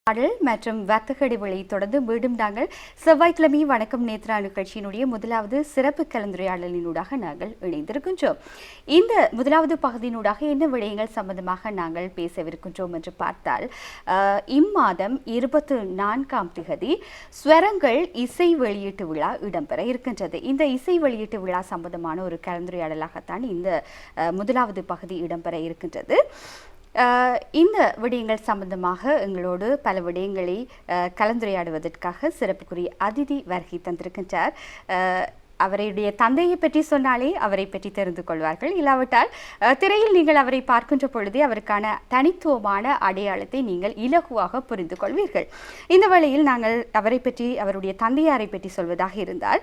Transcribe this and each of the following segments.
பாடல் மற்றும் வர்த்தக இடைவெளியை தொடர்ந்து மீண்டும் நாங்கள் செவ்வாய்க்கிழமை வணக்கம் நேத்ரா நிகழ்ச்சியினுடைய முதலாவது சிறப்பு கலந்துரையாடலினூடாக நாங்கள் இணைந்திருக்கின்றோம். இந்த முதலாவது பகுதியினூடாக என்ன விடயங்கள் சம்பந்தமாக நாங்கள் பேசவிருக்கின்றோம் என்று பார்த்தால், இம்மாதம் 24ஆம் திகதி ஸ்வரங்கள் இசை வெளியீட்டு விழா இடம்பெற இருக்கின்றது. இந்த இசை வெளியீட்டு விழா சம்பந்தமான ஒரு கலந்துரையாடலாகத்தான் இந்த முதலாவது பகுதி இடம்பெற இருக்கின்றது. இந்த விடயங்கள் சம்பந்தமாக எங்களோடு பல விடயங்களை கலந்துரையாடுவதற்காக சிறப்புக்குரிய அதிதி வருகை தந்திருக்கின்றார். அவருடைய தந்தையை பற்றி சொன்னாலே அவரை பற்றி தெரிந்து கொள்வார்கள். இல்லாவிட்டால் திரையில் நீங்கள் அவரை பார்க்கின்ற பொழுதே அவருக்கான தனித்துவமான அடையாளத்தை நீங்கள் இலகுவாக புரிந்து கொள்வீர்கள். இந்த வேளையில் நாங்கள் அவரை பற்றி, அவருடைய தந்தையாரை பற்றி சொல்வதாக இருந்தால்,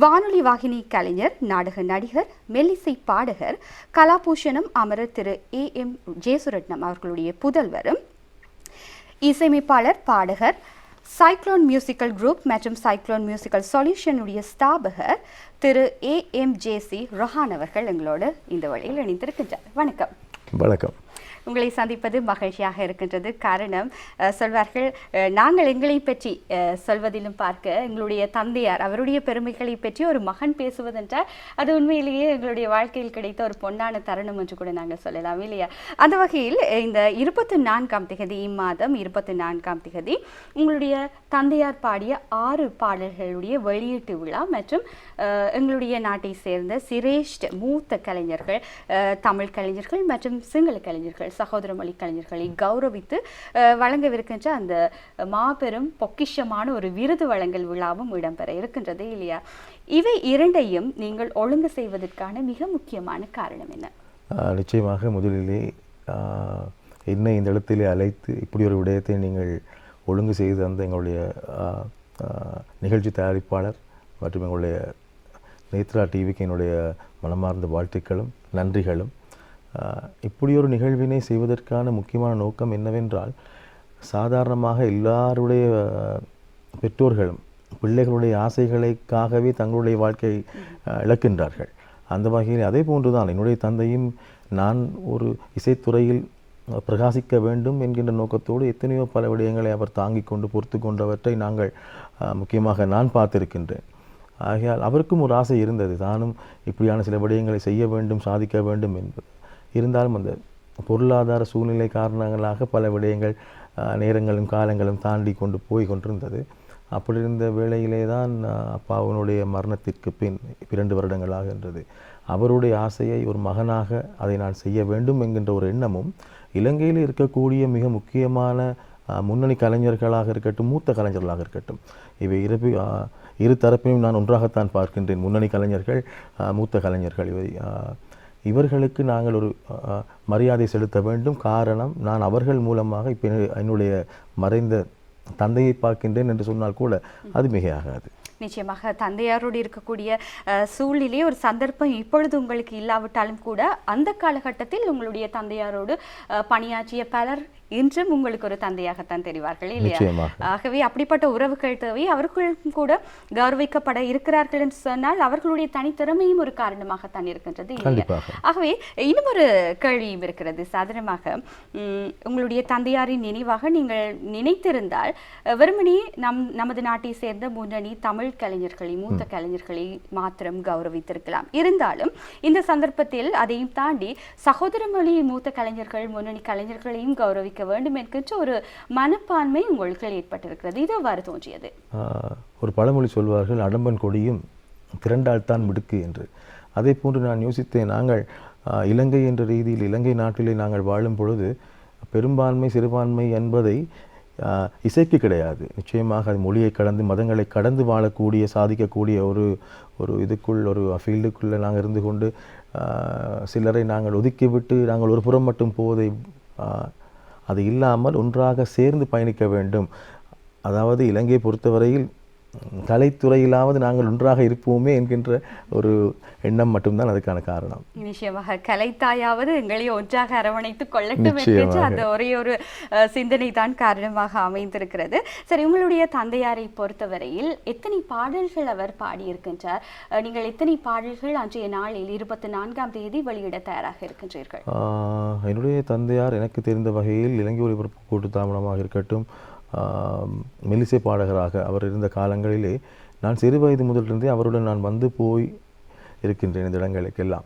வானொலி வாகினி கலைஞர், நாடக நடிகர், மெல்லிசை பாடகர், கலாபூஷணம் அமரர் திரு AM ஜேசுரட்னம் அவர்களுடைய புதல்வரும், இசையமைப்பாளர், பாடகர், சைக்ளோன் மியூசிக்கல் குரூப் மற்றும் சைக்ளோன் மியூசிக்கல் சொல்யூஷனுடைய ஸ்தாபகர் திரு AMJC ரொஹான் அவர்கள் எங்களோடு இந்த வழியில் இணைந்திருக்கின்றார். வணக்கம். வணக்கம். உங்களை சந்திப்பது மகிழ்ச்சியாக இருக்கின்றது. காரணம், சொல்வார்கள், நாங்கள் எங்களை பற்றி சொல்வதிலும் பார்க்க எங்களுடைய தந்தையார் அவருடைய பெருமைகளை பற்றி ஒரு மகன் பேசுவதென்றால் அது உண்மையிலேயே எங்களுடைய வாழ்க்கையில் கிடைத்த ஒரு பொன்னான தருணம் என்று கூட நாங்கள் சொல்லலாம், இல்லையா? அந்த வகையில் இந்த 24ஆம் திகதி, இம்மாதம் 24ஆம் திகதி உங்களுடைய தந்தையார் பாடிய 6 பாடல்களுடைய வெளியீட்டு விழா மற்றும் எங்களுடைய நாட்டை சேர்ந்த சிரேஷ்ட மூத்த கலைஞர்கள், தமிழ் கலைஞர்கள் மற்றும் சிங்கள கலைஞர்கள், சகோதர மொழி கலைஞர்களை கௌரவித்து வழங்கவிருக்கின்ற அந்த மாபெரும் பொக்கிஷமான ஒரு விருது வழங்கல் விழாவும் இடம்பெற இருக்கின்றது, இல்லையா? இவை இரண்டையும் நீங்கள் ஒழுங்கு செய்வதற்கான மிக முக்கியமான காரணம் என்ன? நிச்சயமாக முதலிலே என்னை இந்த இடத்திலே அழைத்து இப்படி ஒரு விடயத்தை நீங்கள் ஒழுங்கு செய்து அந்த எங்களுடைய நிகழ்ச்சி தயாரிப்பாளர் மற்றும் எங்களுடைய நேத்ரா டிவிக்கு என்னுடைய மனமார்ந்த வாழ்த்துக்களும் நன்றிகளும். இப்படி ஒரு நிகழ்வினை செய்வதற்கான முக்கியமான நோக்கம் என்னவென்றால், சாதாரணமாக எல்லாருடைய பெற்றோர்களும் பிள்ளைகளுடைய ஆசைகளுக்காகவே தங்களுடைய வாழ்க்கையை இழக்கின்றார்கள். அந்த வகையில் அதே போன்றுதான் என்னுடைய தந்தையும் நான் ஒரு இசைத்துறையில் பிரகாசிக்க வேண்டும் என்கின்ற நோக்கத்தோடு எத்தனையோ பல விடயங்களை அவர் தாங்கிக் கொண்டு பொறுத்து கொண்டவற்றை நாங்கள் முக்கியமாக நான் பார்த்திருக்கின்றேன். ஆகையால் அவருக்கும் ஒரு ஆசை இருந்தது, தானும் இப்படியான சில விடயங்களை செய்ய வேண்டும், சாதிக்க வேண்டும் என்பது. இருந்தாலும் அந்த பொருளாதார சூழ்நிலை காரணங்களாக பல விடயங்கள் நேரங்களும் காலங்களும் தாண்டி கொண்டு போய் கொண்டிருந்தது. அப்படி இருந்த வேளையிலே தான் அப்பாவினுடைய மரணத்திற்கு பின் 2 வருடங்கள் ஆகின்றது. அவருடைய ஆசையை ஒரு மகனாக அதை நான் செய்ய வேண்டும் என்கின்ற ஒரு எண்ணமும், இலங்கையில் இருக்கக்கூடிய மிக முக்கியமான முன்னணி கலைஞர்களாக இருக்கட்டும், மூத்த கலைஞர்களாக இருக்கட்டும், இவை இரு தரப்பையும் நான் ஒன்றாகத்தான் பார்க்கின்றேன். முன்னணி கலைஞர்கள், மூத்த கலைஞர்கள், இவர்களுக்கு நாங்கள் ஒரு மரியாதை செலுத்த வேண்டும். காரணம், நான் அவர்கள் மூலமாக இப்போ என்னுடைய மறைந்த தந்தையை பார்க்கின்றேன் என்று சொன்னால் கூட அது மிகையாகாது. நிச்சயமாக தந்தையாரோடு இருக்கக்கூடிய சூழ்நிலை, ஒரு சந்தர்ப்பம் இப்பொழுது உங்களுக்கு இல்லாவிட்டாலும் கூட அந்த காலகட்டத்தில் உங்களுடைய தந்தையாரோடு பணியாற்றிய பலர் இன்றும் உங்களுக்கு ஒரு தந்தையாகத்தான் தெரிவார்கள், இல்லையா? ஆகவே அப்படிப்பட்ட உறவுகள் தேவை. அவர்களும் கூட கௌரவிக்கப்பட இருக்கிறார்கள் என்று சொன்னால் அவர்களுடைய தனித்திறமையும் ஒரு காரணமாகத்தான் இருக்கின்றது, இல்லையா? ஆகவே இன்னும் ஒரு கேள்வியும் இருக்கிறது. சாதாரணமாக உங்களுடைய தந்தையாரின் நினைவாக நீங்கள் நினைத்திருந்தால் வெறுமனே நமது நாட்டை சேர்ந்த முன்னணி தமிழ் கலைஞர்களை, மூத்த கலைஞர்களை மாத்திரம் கௌரவித்திருக்கலாம். இருந்தாலும் இந்த சந்தர்ப்பத்தில் அதையும் தாண்டி சகோதர மொழி மூத்த கலைஞர்கள், முன்னணி கலைஞர்களையும் கௌரவிக்க வேண்டும் என்கின்ற ஒரு மனப்பான்மை உங்களுக்கு ஏற்பட்டிருக்கிறது. இது எவ்வாறு தோன்றியது? ஒரு பழமொழி சொல்வார்கள், அடம்பன் கொடியும் திரண்டால் தான் மிடுக்கு என்று. அதே போன்று நான் யோசித்தேன், நாங்கள் இலங்கை என்ற ரீதியில் இலங்கை நாட்டிலே நாங்கள் வாழும் பொழுது பெரும்பான்மை சிறுபான்மை என்பதை இசைக்கு கிடையாது. நிச்சயமாக அது மொழியை கடந்து மதங்களை கடந்து வாழக்கூடிய, சாதிக்கக்கூடிய ஒரு இதுக்குள், ஒரு ஃபீல்டுக்குள்ளே நாங்கள் இருந்து கொண்டு சிலரை நாங்கள் ஒதுக்கிவிட்டு நாங்கள் ஒரு புறம் மட்டும் போவதை, அது இல்லாமல் ஒன்றாக சேர்ந்து பயணிக்க வேண்டும். அதாவது இலங்கையை பொறுத்தவரையில் கலைத்துறையிலாவது நாங்கள் ஒன்றாக இருப்போமே என்கின்ற ஒரு எண்ணம் மட்டும்தான் அதுக்கான காரணம். நிச்சயமாக கலைத்தாயாவது எங்களை ஒன்றாக அரவணைத்து கொள்ளட்டும் என்கின்ற அந்த ஒரே ஒரு சிந்தனை தான் காரணமாக அமைந்திருக்கிறது. சரி, உங்களுடைய தந்தையாரை பொறுத்தவரையில் எத்தனை பாடல்கள் அவர் பாடியிருக்கின்றார்? நீங்கள் எத்தனை பாடல்கள் அன்றைய நாளில் 24ஆம் தேதி வெளியிட தயாராக இருக்கின்றீர்கள்? என்னுடைய தந்தையார் எனக்கு தெரிந்த வகையில் இலங்கை ஒலிபரப்பு கூட்டு தாமனமாக இருக்கட்டும், மெல்லிசை பாடகராக அவர் இருந்த காலங்களிலே நான் சிறு வயது முதலிருந்தே அவருடன் நான் வந்து போய் இருக்கின்றேன் இந்த இடங்களுக்கெல்லாம்.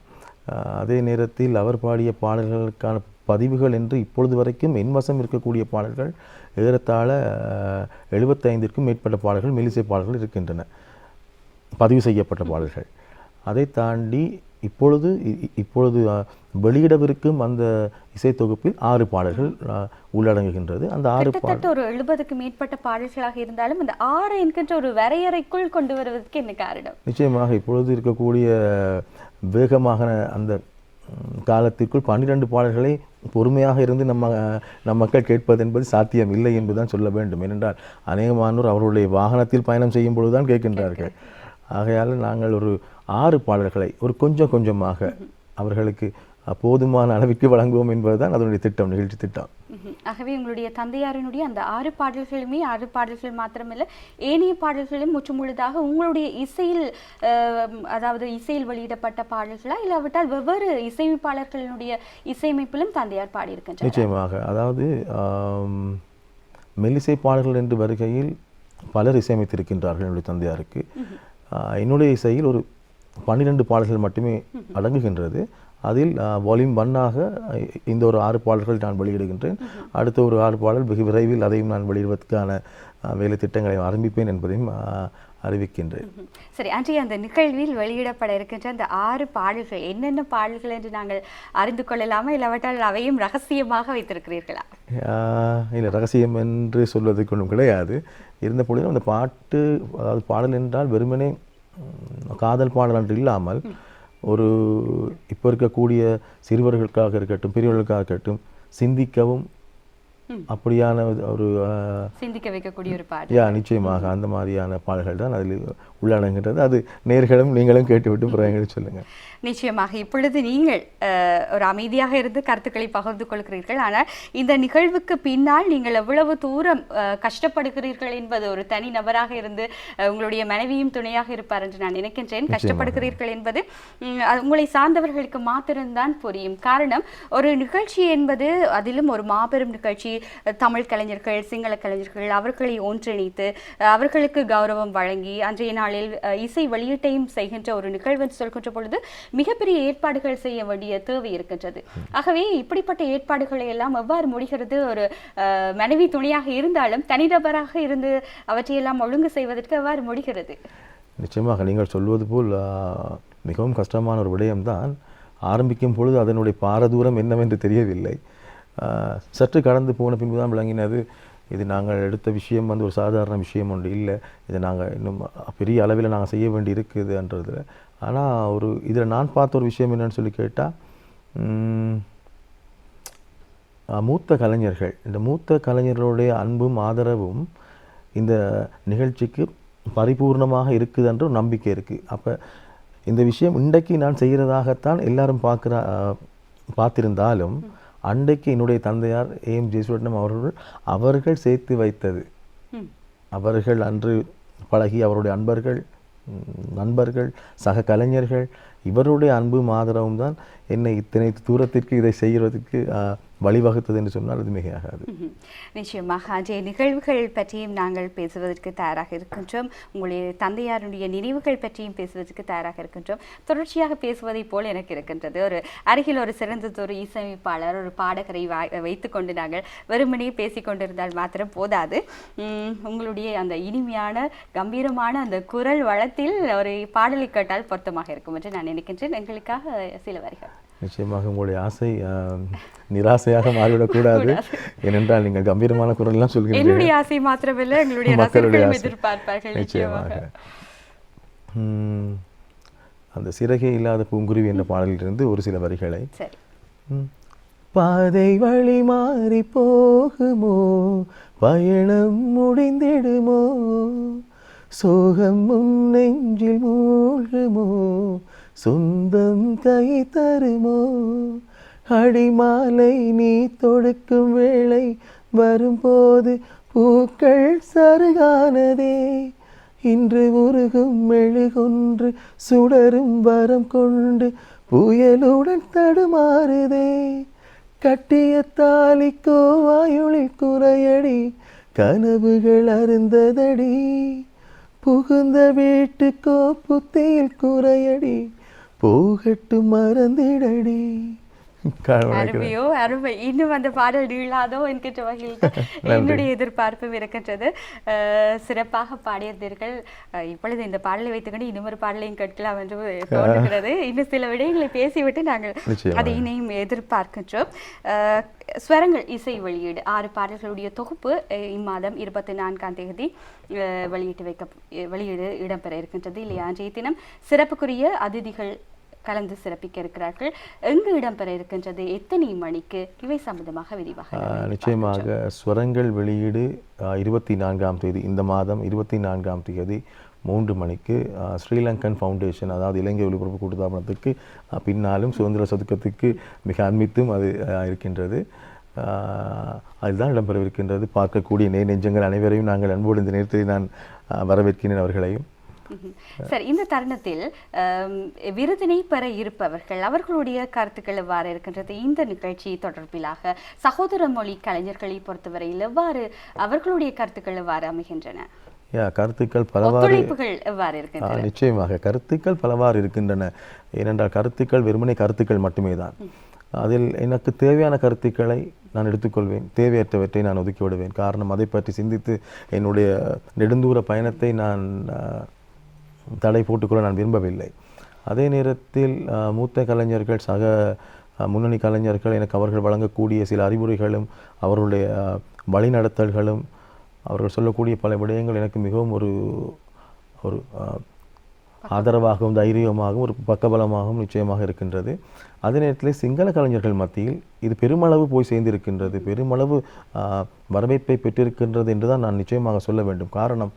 அதே நேரத்தில் அவர் பாடிய பாடல்களுக்கான பதிவுகள் என்று இப்பொழுது வரைக்கும் என் வசம் இருக்கக்கூடிய பாடல்கள் ஏறத்தாழ 75க்கும் மேற்பட்ட பாடல்கள் மெல்லிசை பாடல்கள் இருக்கின்றன, பதிவு செய்யப்பட்ட பாடல்கள். அதை தாண்டி இப்பொழுது வெளியிடவிருக்கும் அந்த இசைத்தொகுப்பில் 6 பாடல்கள் உள்ளடங்குகின்றது. அந்த 6 பாடல்கள் ஒரு 70க்கும் மேற்பட்ட பாடல்களாக இருந்தாலும் அந்த 6 என்கின்ற ஒரு வரையறைக்குள் கொண்டு வருவதற்கு என்ன காரணம்? நிச்சயமாக இப்பொழுது இருக்கக்கூடிய வேகமாக அந்த காலத்திற்குள் 12 பாடல்களை பொறுமையாக இருந்து நம் மக்கள் கேட்பது என்பது சாத்தியம் இல்லை என்பதுதான் சொல்ல வேண்டும். ஏனென்றால் அநேகமானோர் அவர்களுடைய வாகனத்தில் பயணம் செய்யும் பொழுதுதான் கேட்கின்றார்கள். ஆகையால் நாங்கள் ஒரு 6 பாடல்களை ஒரு கொஞ்சமாக அவர்களுக்கு போதுமான அளவிற்கு வழங்குவோம் என்பதுதான் அதனுடைய திட்டம், நிகழ்ச்சி திட்டம். ஆகவே உங்களுடைய தந்தையாரினுடைய அந்த 6 பாடல்களுமே 6 பாடல்கள் மாத்திரமல்ல, ஏனைய பாடல்களும் முற்றுமுழுதாக உங்களுடைய இசையில் அதாவது இசையில் வெளியிடப்பட்ட பாடல்களா இல்லாவிட்டால் வெவ்வேறு இசையமைப்பாளர்களினுடைய இசையமைப்பிலும் தந்தையார் பாடியிருக்கின்றனர்? நிச்சயமாக. அதாவது மெல்லிசை பாடல்கள் என்று வருகையில் பலர் இசையமைத்திருக்கின்றார்கள் என்னுடைய தந்தையாருக்கு. என்னுடைய இசையில் ஒரு 12 பாடல்கள் மட்டுமே அடங்குகின்றது. அதில் வால்யூம் 1ஆக இந்த ஒரு 6 பாடல்கள் நான் வெளியிடுகின்றேன். அடுத்த ஒரு 6 பாடல் வெகு விரைவில் அதையும் நான் வெளியிடுவதற்கான வேலை திட்டங்களை ஆரம்பிப்பேன் என்பதையும் அறிவிக்கின்றேன். சரி, அன்றைய அந்த நிகழ்வில் வெளியிடப்பட இருக்கின்ற அந்த 6 பாடல்கள் என்னென்ன பாடல்கள் என்று நாங்கள் அறிந்து கொள்ளலாமா, இல்லாவிட்டால் அவையும் ரகசியமாக வைத்திருக்கிறீர்களா? இல்லை, ரகசியம் என்று சொல்வதற்கு ஒன்றும் கிடையாது. இருந்த பொழுதும் அந்த பாட்டு, அதாவது பாடல் என்றால் வெறுமனே காதல் பாடல் என்று இல்லாமல் ஒரு இப்போ இருக்கக்கூடிய சிறுவர்களுக்காக இருக்கட்டும், பெரியவர்களுக்காக இருக்கட்டும், சிந்திக்கவும் அப்படியான ஒரு சிந்திக்க வைக்கக்கூடிய ஒரு பாடல். நிச்சயமாக அந்த மாதிரியான பாடல்கள் தான் அதில் உள்ளடங்குகிறது. அது நேர்களும் நீங்களும் கேட்டுவிட்டு பிறகு சொல்லுங்கள். நிச்சயமாக. இப்பொழுது நீங்கள் ஒரு அமைதியாக இருந்து கருத்துக்களை பகிர்ந்து கொள்கிறீர்கள். ஆனால் இந்த நிகழ்வுக்கு பின்னால் நீங்கள் எவ்வளவு தூரம் கஷ்டப்படுகிறீர்கள் என்பது ஒரு தனி நபராக இருந்து உங்களுடைய மனைவியும் துணையாக இருப்பார் என்று நான் நினைக்கின்றேன். கஷ்டப்படுகிறீர்கள் என்பது உங்களை சார்ந்தவர்களுக்கு மாத்திரம்தான் புரியும். காரணம், ஒரு நிகழ்ச்சி என்பது அதிலும் ஒரு மாபெரும் நிகழ்ச்சி, தமிழ் கலைஞர்கள், சிங்கள கலைஞர்கள் அவர்களை ஒன்றிணைத்து அவர்களுக்கு கௌரவம் வழங்கி அன்றைய நாளில் இசை வெளியீட்டையும் செய்கின்ற ஒரு நிகழ்வு சொல்கின்ற பொழுது மிகப்பெரிய ஏற்பாடுகள் செய்ய வேண்டிய தேவை இருக்கின்றது. ஆகவே இப்படிப்பட்ட ஏற்பாடுகளை எல்லாம் எவ்வாறு முடிகிறது? ஒரு மனைவி துணையாக இருந்தாலும் தனிநபராக இருந்து அவற்றையெல்லாம் ஒழுங்கு செய்வதற்கு எவ்வாறு முடிகிறது? நிச்சயமாக நீங்கள் சொல்வது போல் மிகவும் கஷ்டமான ஒரு விடயம்தான். ஆரம்பிக்கும் பொழுது அதனுடைய பாரதூரம் என்னவென்று தெரியவில்லை. சற்று கடந்து போன பின்பு தான் விளங்கினது, இது நாங்கள் எடுத்த விஷயம் ஒரு சாதாரண விஷயம் ஒன்று இல்லை, இதை நாங்கள் இன்னும் பெரிய அளவில் நாங்கள் செய்ய வேண்டி இருக்குதுன்றதில். ஆனால் இதில் நான் பார்த்த ஒரு விஷயம் என்னன்னு சொல்லி கேட்டால், மூத்த கலைஞர்கள், இந்த மூத்த கலைஞர்களுடைய அன்பும் ஆதரவும் இந்த நிகழ்ச்சிக்கு பரிபூர்ணமாக இருக்குதுன்ற ஒரு நம்பிக்கை இருக்குது. அப்போ இந்த விஷயம் இன்றைக்கு நான் செய்கிறதாகத்தான் எல்லாரும் பார்த்திருந்தாலும் அன்றைக்கு என்னுடைய தந்தையார் ஏஎம் ஜெயசுவரட்னம் அவர்கள் சேர்த்து வைத்தது, அவர்கள் அன்று பழகி அவருடைய நண்பர்கள், சக கலைஞர்கள், இவருடைய அன்பும் ஆதரவும் தான் என்னை இத்தனை தூரத்திற்கு இதை செய்கிறதுக்கு வழிவகுத்தது என்று சொன்னால் அது மிகையாகாது. நிச்சயமாக அன்றைய நிகழ்வுகள் பற்றியும் நாங்கள் பேசுவதற்கு தயாராக இருக்கின்றோம். உங்களுடைய தந்தையாருடைய நினைவுகள் பற்றியும் பேசுவதற்கு தயாராக இருக்கின்றோம். தொடர்ச்சியாக பேசுவதை போல் எனக்கு இருக்கின்றது. ஒரு அருகில் ஒரு சிறந்ததொரு இசையமைப்பாளர், ஒரு பாடகரை வைத்துக்கொண்டு நாங்கள் வெறுமனே பேசிக்கொண்டிருந்தால் மாத்திரம் போதாது. உங்களுடைய அந்த இனிமையான கம்பீரமான அந்த குரல் வளத்தில் ஒரு பாடலை கேட்டால் பொருத்தமாக இருக்கும் என்று நான் நினைக்கின்றேன். எங்களுக்காக சில வரிகள். நிச்சயமாக உங்களுடைய ஆசை நிராசையாக மாறிவிடக்கூடாது. ஏனென்றால் நீங்கள் கம்பீரமான குரல் எல்லாம் சொல்கிறீர்கள். என்னுடைய ஆசை மாத்திரமல்ல, எங்களுடைய ரசிகர்களும் எதிர்பார்ப்பார்கள். நிச்சயமாக. அந்த சிறகே இல்லாத பூங்குருவி என்ற பாடலிலிருந்து ஒரு சில வரிகளை. பாதை வழி மாறி போகுமோ, பயணம் முடிந்திடுமோ, சோகம் முன் நெஞ்சில் மூழ்குமோ, சொந்தம் கை தருமோ, அடிமாலை நீ தொடுக்கும் வேளை வரும்போது பூக்கள் சருகானதே, இன்று உருகும் மெழுகொன்று சுடரும் வரம் கொண்டு புயலுடன் தடுமாறுதே, கட்டிய தாலிக்கோ வாயுளில் குறையடி, கனவுகள் அருந்ததடி, புகுந்த வீட்டு கோப்புத்தையில் குறையடி, போகட்டும் மறந்திடடி. அருமையோ அருமை. இன்னும் அந்த பாடல் நீளாதோ என்கின்ற வகையில் என்னுடைய எதிர்பார்ப்பும் இருக்கின்றது. சிறப்பாக பாடியிருந்தீர்கள். இப்பொழுது இந்த பாடலை வைத்துக்கொண்டு இன்னொரு பாடலையும் கேட்கலாம் என்று தோன்றுகிறது. இன்னும் சில விடயங்களை பேசிவிட்டு நாங்கள் அதை இணையும் எதிர்பார்க்கின்றோம். ஸ்வரங்கள் இசை வெளியீடு 6 பாடல்களுடைய தொகுப்பு இம்மாதம் 24ஆம் தேதி வெளியீடு இடம்பெற இருக்கின்றது இல்லையா? அன்றைய தினம் சிறப்புக்குரிய அதிதிகள் கலந்து சிறப்பிக்க இருக்கிறார்கள். எங்கு இடம்பெற இருக்கின்றது, எத்தனை மணிக்கு, இவை சம்பந்தமாக விரிவாக நிச்சயமாக ஸ்வரங்கள் வெளியீடு 24ஆம் தேதி, இந்த மாதம் 24ஆம் தேதி 3 மணிக்கு ஸ்ரீலங்கன் ஃபவுண்டேஷன், அதாவது இலங்கை ஒலிபரப்பு கூட்டுத்தாபனத்துக்கு பின்னாலும் சுதந்திர சதுக்கத்துக்கு மிக அண்மித்தும் அது இருக்கின்றது. அதுதான் இடம்பெறவிருக்கின்றது. பார்க்கக்கூடிய நெஞ்சங்கள் அனைவரையும் நாங்கள் அன்போடு இந்த நேரத்தில் நான் வரவேற்கிறேன் அவர்களையும். சரி, இந்த தருணத்தில் விருதினை பெற இருப்பவர்கள் அவர்களுடைய கருத்துக்கள் எவ்வாறு இருக்கின்றது? இந்த நிகழ்ச்சி தொடர்பிலாக சகோதர மொழி கலைஞர்களை பொறுத்தவரையில் எவ்வாறு அவர்களுடைய கருத்துக்கள் எவ்வாறு அமைகின்றன? கருத்துக்கள் பலவாறு எவ்வாறு இருக்கின்றன? நிச்சயமாக கருத்துக்கள் பலவாறு இருக்கின்றன. ஏனென்றால் கருத்துக்கள் வெறுமனே கருத்துக்கள் மட்டுமே தான். அதில் எனக்கு தேவையான கருத்துக்களை நான் எடுத்துக்கொள்வேன், தேவையற்றவற்றை நான் ஒதுக்கி விடுவேன். காரணம், அதை பற்றி சிந்தித்து என்னுடைய நெடுந்தூர பயணத்தை நான் தடை போட்டுக்கொள்ள நான் விரும்பவில்லை. அதே நேரத்தில் மூத்த கலைஞர்கள், சக முன்னணி கலைஞர்கள் எனக்கு அவர்கள் வழங்கக்கூடிய சில அறிவுரைகளும் அவர்களுடைய வழிநடத்தல்களும் அவர்கள் சொல்லக்கூடிய பல விடயங்கள் எனக்கு மிகவும் ஒரு ஆதரவாகவும் தைரியமாகவும் ஒரு பக்கபலமாகவும் நிச்சயமாக இருக்கின்றது. அதே நேரத்தில் சிங்கள கலைஞர்கள் மத்தியில் இது பெருமளவு போய் சேர்ந்திருக்கின்றது, பெருமளவு வரவேற்பை பெற்றிருக்கின்றது என்று தான் நான் நிச்சயமாக சொல்ல வேண்டும். காரணம்,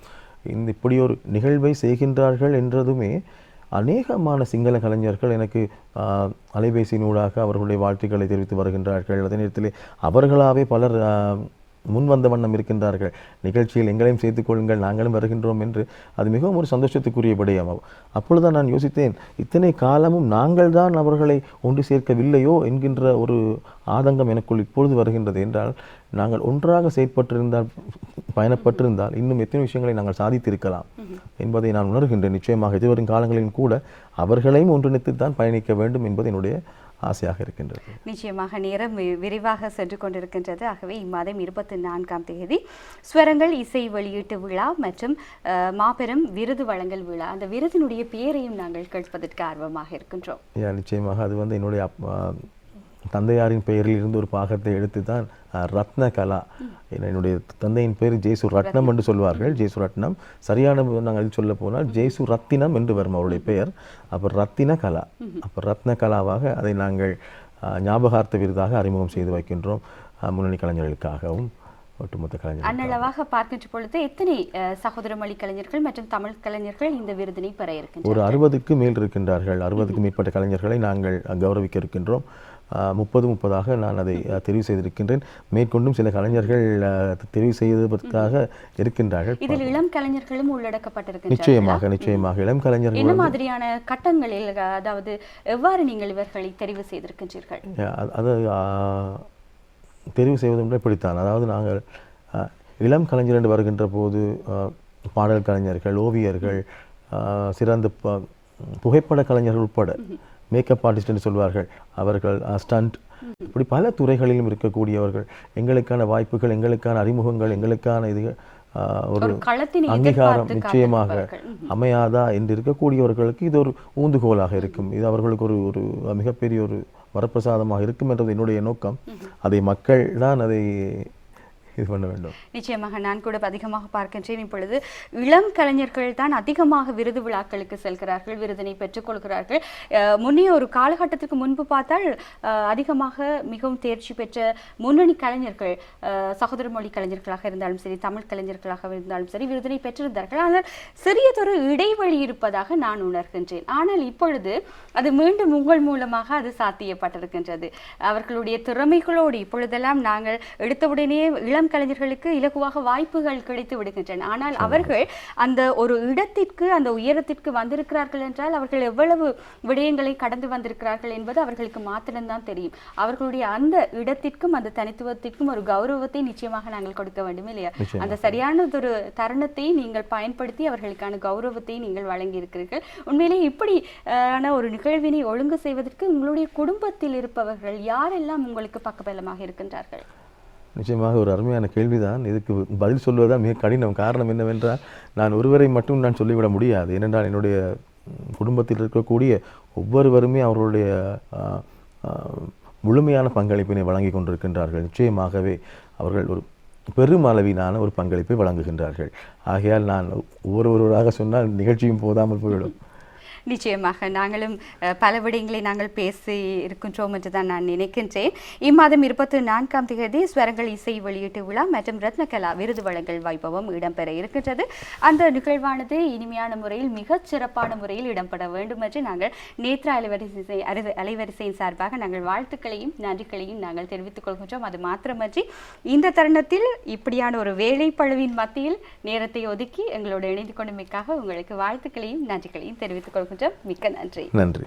இப்படி ஒரு நிகழ்வை செய்கின்றார்கள் என்றதுமே அநேகமான சிங்கள கலைஞர்கள் எனக்கு அலைபேசியினூடாக அவர்களுடைய வாழ்த்துக்களை தெரிவித்து வருகின்றார்கள். அதே நேரத்தில் அவர்களாகவே பலர் முன் வந்த வண்ணம் இருக்கின்றார்கள். நிகழ்ச்சியில் எங்களையும் சேர்த்துக் கொள்ளுங்கள், நாங்களும் வருகின்றோம் என்று. அது மிகவும் ஒரு சந்தோஷத்துக்குரிய விடயம். அப்பொழுதுதான் நான் யோசித்தேன், இத்தனை காலமும் நாங்கள் தான் அவர்களை ஒன்று சேர்க்கவில்லையோ என்கின்ற ஒரு ஆதங்கம் எனக்குள் இப்பொழுது வருகின்றது. என்றால் நாங்கள் ஒன்றாக செயற்பட்டிருந்தால், பயணப்பட்டிருந்தால் இன்னும் எத்தனை விஷயங்களை நாங்கள் சாதித்திருக்கலாம் என்பதை நான் உணர்கின்றேன். நிச்சயமாக எதிர்வரும் காலங்களிலும் கூட அவர்களையும் ஒன்றிணைத்துத்தான் பயணிக்க வேண்டும் என்பது என்னுடைய ஆசையாக இருக்கின்றது. நிச்சயமாக நேரம் விரிவாக சென்று கொண்டிருக்கின்றது. ஆகவே இம்மாதம் 24ஆம் தேதி ஸ்வரங்கள் இசை வெளியீட்டு விழா மற்றும் மாபெரும் விருது வழங்கல் விழா, அந்த விருதினுடைய பெயரையும் நாங்கள் கேட்பதற்கு ஆர்வமாக இருக்கின்றோம். நிச்சயமாக அது என்னுடைய தந்தையாரின் பெயரில் இருந்து ஒரு பாகத்தை எடுத்து தான் ரத்ன கலா, என்னுடைய தந்தையின் பெயர் ஜேசு ரத்னம் என்று சொல்வார்கள். ஜேசு ரத்னம், சரியான நாங்கள் சொல்ல போனால் ஜேசு ரத்தினம் என்று வரும் அவருடைய பெயர். அப்போ ரத்தின கலா, அப்போ ரத்ன கலாவாக அதை நாங்கள் ஞாபகார்த்த விருதாக அறிமுகம் செய்து வைக்கின்றோம். முன்னணி கலைஞர்களுக்காகவும் ஒட்டுமொத்த கலைஞர்கள். அன்னளவாக பார்க்கின்ற பொழுது எத்தனை சகோதர மொழி கலைஞர்கள் மற்றும் தமிழ் கலைஞர்கள் இந்த விருதினை பெற இருக்கின்றனர்? ஒரு 60க்கு மேல் இருக்கின்றார்கள். 60க்கு மேற்பட்ட கலைஞர்களை நாங்கள் கௌரவிக்க இருக்கின்றோம். 30 நான் அதை தெரிவு செய்திருக்கின்றேன். மேற்கொண்டும் சில கலைஞர்கள் தெரிவு செய்வதற்காக இருக்கின்றார்கள். இதில் இளம் கலைஞர்களும் உள்ளடக்கப்பட்டிருக்கின்றனர். நிச்சயமாக இளம் கலைஞர்கள். என்ன மாதிரியான கட்டங்களில், அதாவது எவ்வாறு நீங்கள் இவர்களை தெரிவு செய்திருக்கின்றீர்கள்? அது தெரிவு செய்வது இப்படித்தான். அதாவது நாங்கள் இளம் கலைஞர் என்று வருகின்ற போது பாடல் கலைஞர்கள், ஓவியர்கள், சிறந்த புகைப்பட கலைஞர்கள் உட்பட மேக்கப் ஆர்டிஸ்ட் என்று சொல்வார்கள், அவர்கள் ஸ்டண்ட், இப்படி பல துறைகளிலும் இருக்கக்கூடியவர்கள், எங்களுக்கான வாய்ப்புகள், எங்களுக்கான அறிமுகங்கள், எங்களுக்கான இது ஒரு அங்கீகாரம் நிச்சயமாக அமையாதா என்று இருக்கக்கூடியவர்களுக்கு இது ஒரு ஊந்துகோலாக இருக்கும். இது அவர்களுக்கு ஒரு மிகப்பெரிய ஒரு வரப்பிரசாதமாக இருக்கும் என்றது என்னுடைய நோக்கம். அதை மக்கள் தான் அதை இது பண்ண வேண்டும். நிச்சயமாக நான் கூட அதிகமாக பார்க்கின்றேன். இப்பொழுது இளம் கலைஞர்கள் தான் அதிகமாக விருது விழாக்களுக்கு செல்கிறார்கள், விருதினை பெற்றுக்கொள்கிறார்கள். முன்னைய ஒரு காலகட்டத்திற்கு முன்பு பார்த்தால் அதிகமாக மிகவும் தேர்ச்சி பெற்ற முன்னணி கலைஞர்கள், சகோதர மொழி கலைஞர்களாக இருந்தாலும் சரி, தமிழ் கலைஞர்களாக இருந்தாலும் சரி, விருதினை பெற்றிருந்தார்கள். ஆனால் சிறியதொரு இடைவெளி இருப்பதாக நான் உணர்கின்றேன். ஆனால் இப்பொழுது அது மீண்டும் உங்கள் மூலமாக அது சாத்தியப்பட்டிருக்கின்றது. அவர்களுடைய திறமைகளோடு இப்பொழுதெல்லாம் நாங்கள் எடுத்தவுடனே இளம் இளம் கலைஞர்களுக்கு இலகுவாக வாய்ப்புகள் கிடைத்து விடுகின்றன. ஆனால் அவர்கள் அந்த ஒரு இடத்திற்கு, அந்த உயரத்திற்கு வந்திருக்கிறார்கள் என்றால் அவர்கள் எவ்வளவு விடயங்களை கடந்து வந்திருக்கிறார்கள் என்பது அவர்களுக்கு மாத்திரம்தான் தெரியும். அவர்களுடைய அந்த இடத்திற்கும் அந்த தனித்துவத்திற்கும் ஒரு கௌரவத்தை நிச்சயமாக நாங்கள் கொடுக்க வேண்டும் இல்லையா? அந்த சரியானதொரு தருணத்தை நீங்கள் பயன்படுத்தி அவர்களுக்கான கௌரவத்தை நீங்கள் வழங்கி இருக்கிறீர்கள். உண்மையிலேயே இப்படி ஒரு நிகழ்வினை ஒழுங்கு செய்வதற்கு உங்களுடைய குடும்பத்தில் இருப்பவர்கள் யாரெல்லாம் உங்களுக்கு பக்கபலமாக இருக்கின்றார்கள்? நிச்சயமாக ஒரு அருமையான கேள்விதான். இதுக்கு பதில் சொல்வதுதான் மிக கடினம். காரணம் என்னவென்றால், நான் ஒருவரை மட்டும் நான் சொல்லிவிட முடியாது. ஏனென்றால் என்னுடைய குடும்பத்தில் இருக்கக்கூடிய ஒவ்வொருவருமே அவர்களுடைய முழுமையான பங்களிப்பினை வழங்கி கொண்டிருக்கின்றார்கள். நிச்சயமாகவே அவர்கள் ஒரு பெருமளவிலான ஒரு பங்களிப்பை வழங்குகின்றார்கள். ஆகையால் நான் ஒவ்வொருவராக சொன்னால் நிகழ்ச்சியும் போதாமல் போய்விடும். நிச்சயமாக நாங்களும் பல விடயங்களை நாங்கள் பேசி இருக்கின்றோம் என்று தான் நான் நினைக்கின்றேன். இம்மாதம் 24ஆம் தேதி ஸ்வரங்கள் இசை வெளியீட்டு விழா மற்றும் ரத்னகலா விருது வழங்கல் வைபவம் இடம்பெற இருக்கின்றது. அந்த நிகழ்வானது இனிமையான முறையில் மிகச் சிறப்பான முறையில் இடம்பெற வேண்டும் என்று நாங்கள் நேத்ரா அலைவரிசையின் சார்பாக நாங்கள் வாழ்த்துக்களையும் நன்றிகளையும் நாங்கள் தெரிவித்துக் கொள்கின்றோம். அது மாத்திரமன்றி இந்த தருணத்தில் இப்படியான ஒரு வேலைப்பழுவின் மத்தியில் நேரத்தை ஒதுக்கி எங்களோடு இணைந்து கொண்டமைக்காக உங்களுக்கு வாழ்த்துக்களையும் நன்றிகளையும் தெரிவித்துக் கொள்கின்றோம். மிக்க நன்றி. நன்றி.